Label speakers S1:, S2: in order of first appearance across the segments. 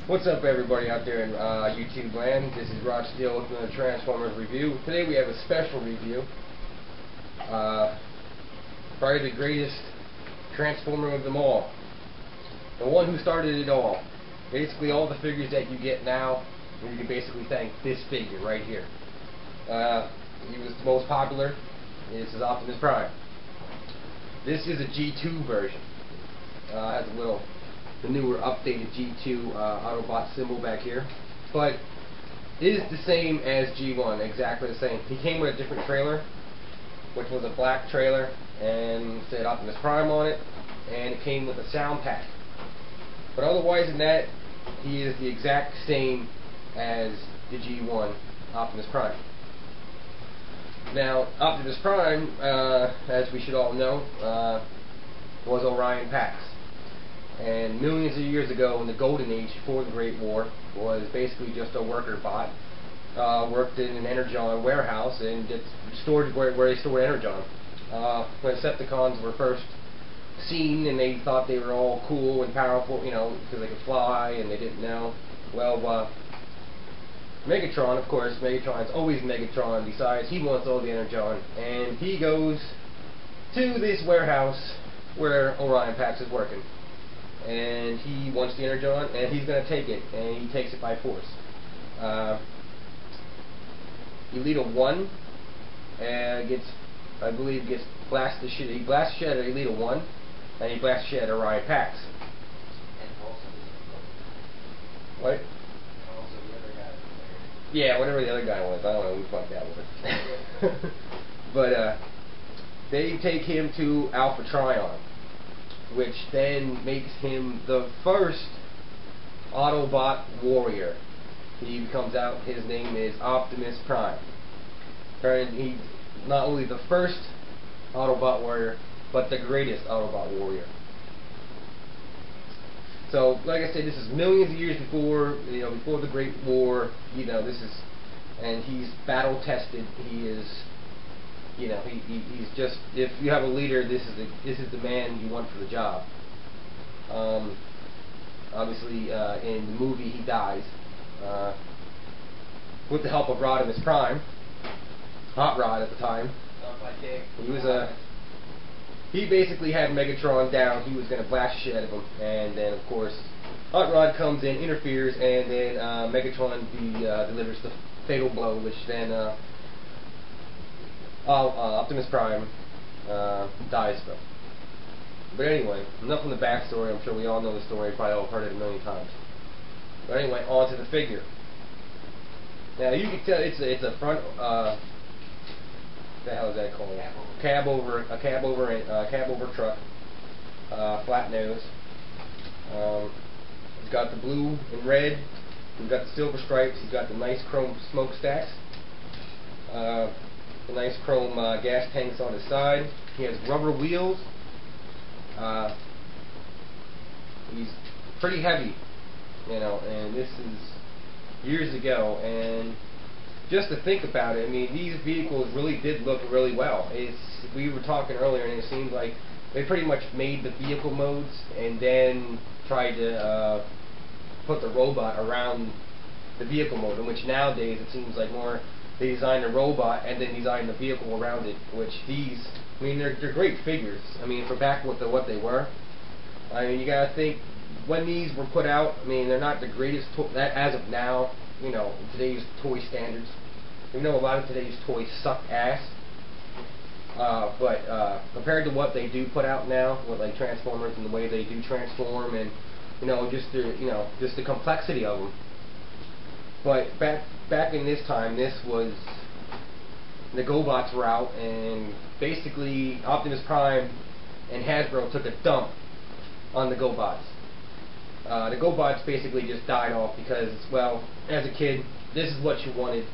S1: What's up, everybody out there in YouTube land? This is Rod Steele with another Transformers review. Today we have a special review. Probably the greatest Transformer of them all. The one who started it all. Basically all the figures that you get now, you can basically thank this figure right here. He was the most popular. This is Optimus Prime. This is a G2 version. Has a little the newer updated G2 Autobot symbol back here, but it is the same as G1, exactly the same. He came with a different trailer, which was a black trailer and said Optimus Prime on it, and it came with a sound pack. But otherwise than that, he is the exact same as the G1 Optimus Prime. Now, Optimus Prime, as we should all know, was Orion Pax. And millions of years ago, in the Golden Age, before the Great War, was basically just a worker bot. Worked in an Energon warehouse and stored where they stored Energon. When Decepticons were first seen, and they thought they were all cool and powerful, you know, because they could fly, and they didn't know. Well, Megatron, of course, Megatron's always Megatron, decides he wants all the Energon, and he goes to this warehouse where Orion Pax is working. And he wants the Energon, and he's going to take it, and he takes it by force. Elita 1 gets, I believe, gets blasted shit. He blasts shit at Elita 1, and he blasts shit at Orion Pax.
S2: And also
S1: What?
S2: and also the other guy.
S1: Yeah, whatever the other guy was. I don't know who the fuck that was. But they take him to Alpha Trion, which then makes him the first Autobot warrior. He comes out, his name is Optimus Prime. And he's not only the first Autobot warrior, but the greatest Autobot warrior. So, like I said, this is millions of years before, you know, before the Great War. You know, this is, and he's battle tested. He is, you know, he's just, if you have a leader, this is the man you want for the job. Obviously, in the movie, he dies with the help of Rodimus Prime, Hot Rod at the time. He was he basically had Megatron down. He was going to blast shit out of him, and then of course Hot Rod comes in, interferes, and then Megatron delivers the fatal blow, which then Optimus Prime dies from. But anyway, enough from the backstory. I'm sure we all know the story. Probably all heard it a million times. But anyway, on to the figure. Now you can tell it's a front. What the hell is that called? Cab over truck. Flat nose. He's got the blue and red. He's got the silver stripes. He's got the nice chrome smokestacks. The nice chrome gas tanks on his side. He has rubber wheels. He's pretty heavy, you know, and this is years ago. And just to think about it, I mean, these vehicles really did look really well. We were talking earlier, and it seemed like they pretty much made the vehicle modes and then tried to put the robot around the vehicle mode, in which nowadays it seems like more they design the robot and then design the vehicle around it, which these, I mean, they're great figures. I mean, for back with what they were. I mean, you gotta think, when these were put out, I mean, they're not the greatest as of now, you know, today's toy standards. We know a lot of today's toys suck ass. But compared to what they do put out now, with like Transformers and the way they do transform, and you know, just the complexity of them. But back in this time, this was the GoBots were out, and basically Optimus Prime and Hasbro took a dump on the GoBots. The GoBots basically just died off because, well, as a kid, this is what you wanted.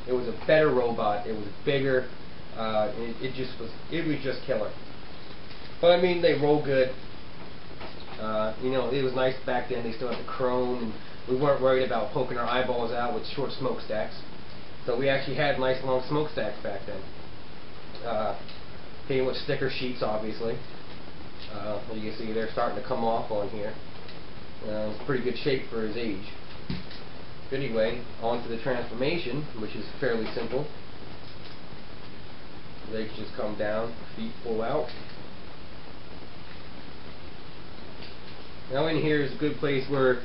S1: It was a better robot. It was bigger. It was just killer. But I mean, they roll good. You know, it was nice back then. They still had the chrome, and we weren't worried about poking our eyeballs out with short smokestacks. So we actually had nice long smokestacks back then. Came with sticker sheets, obviously. You can see they're starting to come off on here. It's pretty good shape for his age. Anyway, on to the transformation, which is fairly simple. Legs just come down, feet pull out. Now in here is a good place where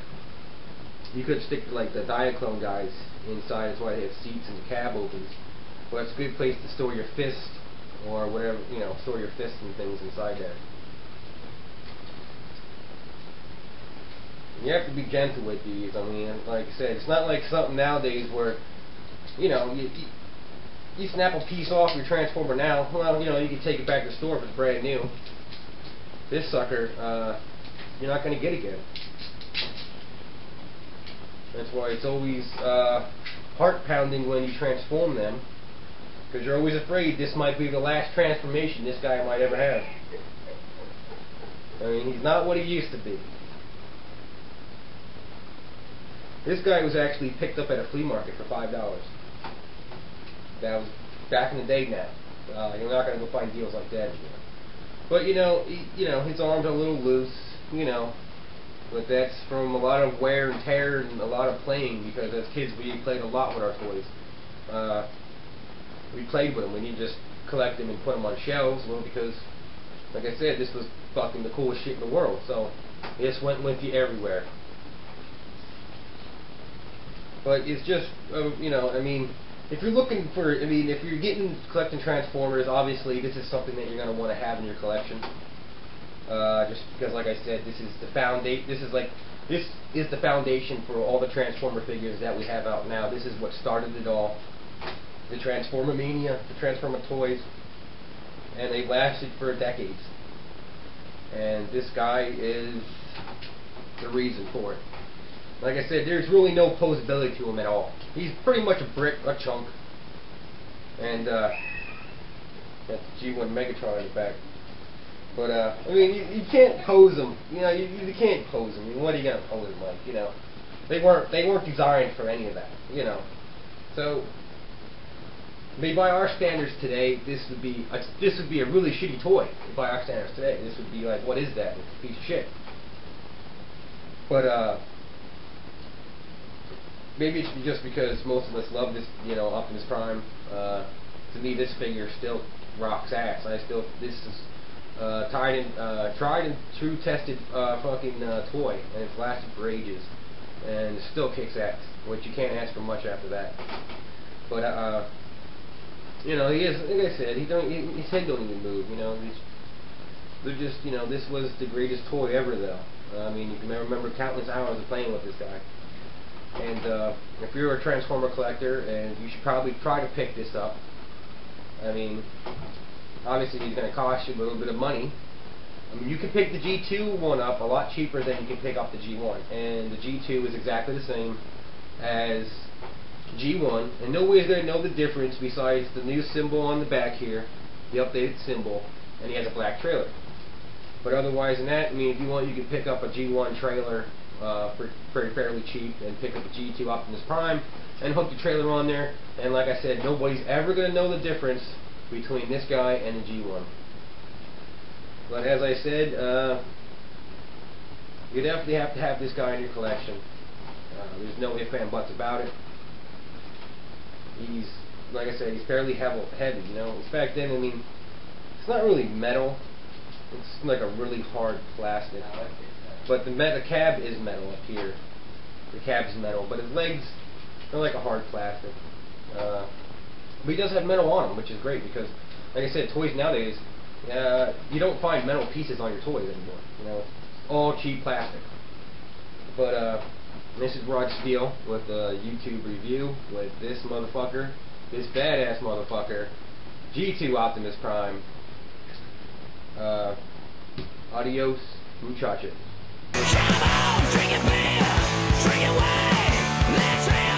S1: you could stick like the Diaclone guys inside. That's why they have seats and the cab opens. But it's a good place to store your fist or whatever, you know, store your fists and things inside there. You have to be gentle with these. I mean, like I said, it's not like something nowadays where, you know, you snap a piece off your Transformer now. Well, you know, you can take it back to the store if it's brand new. This sucker, you're not going to get again. That's why it's always heart-pounding when you transform them, because you're always afraid this might be the last transformation this guy might ever have. I mean, he's not what he used to be. This guy was actually picked up at a flea market for $5. That was back in the day now. You're not going to go find deals like that anymore. But you know, his arms are a little loose, you know. But that's from a lot of wear and tear and a lot of playing, because as kids we played a lot with our toys. We played with them. We didn't just collect them and put them on shelves. Well, because, like I said, this was fucking the coolest shit in the world. So this went with you everywhere. But it's just, you know, I mean, if you're looking for, I mean, if you're collecting Transformers, obviously this is something that you're going to want to have in your collection. Just because, like I said, this is the foundation for all the Transformer figures that we have out now. This is what started it all. The Transformer mania, the Transformer toys, and they've lasted for decades. And this guy is the reason for it. Like I said, there's really no posability to him at all. He's pretty much a brick, a chunk. And got the G1 Megatron in the back. But I mean, you can't pose him. You know, you can't pose him. I mean, what are you gonna pose him like? You know, they weren't designed for any of that. You know, so I mean, by our standards today, this would be a really shitty toy. By our standards today, this would be like, what is that? It's a piece of shit. But maybe it's just because most of us love this, you know, Optimus Prime. To me, this figure still rocks ass. This is tried and true tested fucking toy, and it's lasted for ages, and it still kicks ass, which you can't ask for much after that. But you know, he is, like I said, his head don't even move. You know, they're just, you know, this was the greatest toy ever, though. I mean, you can remember countless hours of playing with this guy. And if you're a Transformer collector, and you should probably try to pick this up. I mean, obviously he's going to cost you a little bit of money. I mean, you can pick the G2 one up a lot cheaper than you can pick up the G1. And the G2 is exactly the same as G1. And nobody's going to know the difference besides the new symbol on the back here, the updated symbol, and he has a black trailer. But otherwise than that, I mean, if you want, you can pick up a G1 trailer for fairly cheap, and pick up a G2 Optimus Prime and hook the trailer on there. And like I said, nobody's ever going to know the difference between this guy and the G1. But as I said, you definitely have to have this guy in your collection. There's no ifs and buts about it. He's, like I said, he's fairly heavy, you know. In fact, then, I mean, it's not really metal. It's like a really hard plastic. But the cab is metal up here. The cab is metal, but his legs are like a hard plastic. But he does have metal on him, which is great, because, like I said, toys nowadays, you don't find metal pieces on your toys anymore. You know, it's all cheap plastic. But this is Rod Steele with a YouTube review with this motherfucker, this badass motherfucker, G2 Optimus Prime. Adios, muchachos.
S3: Come on, drink it beer, drink it wine, let's have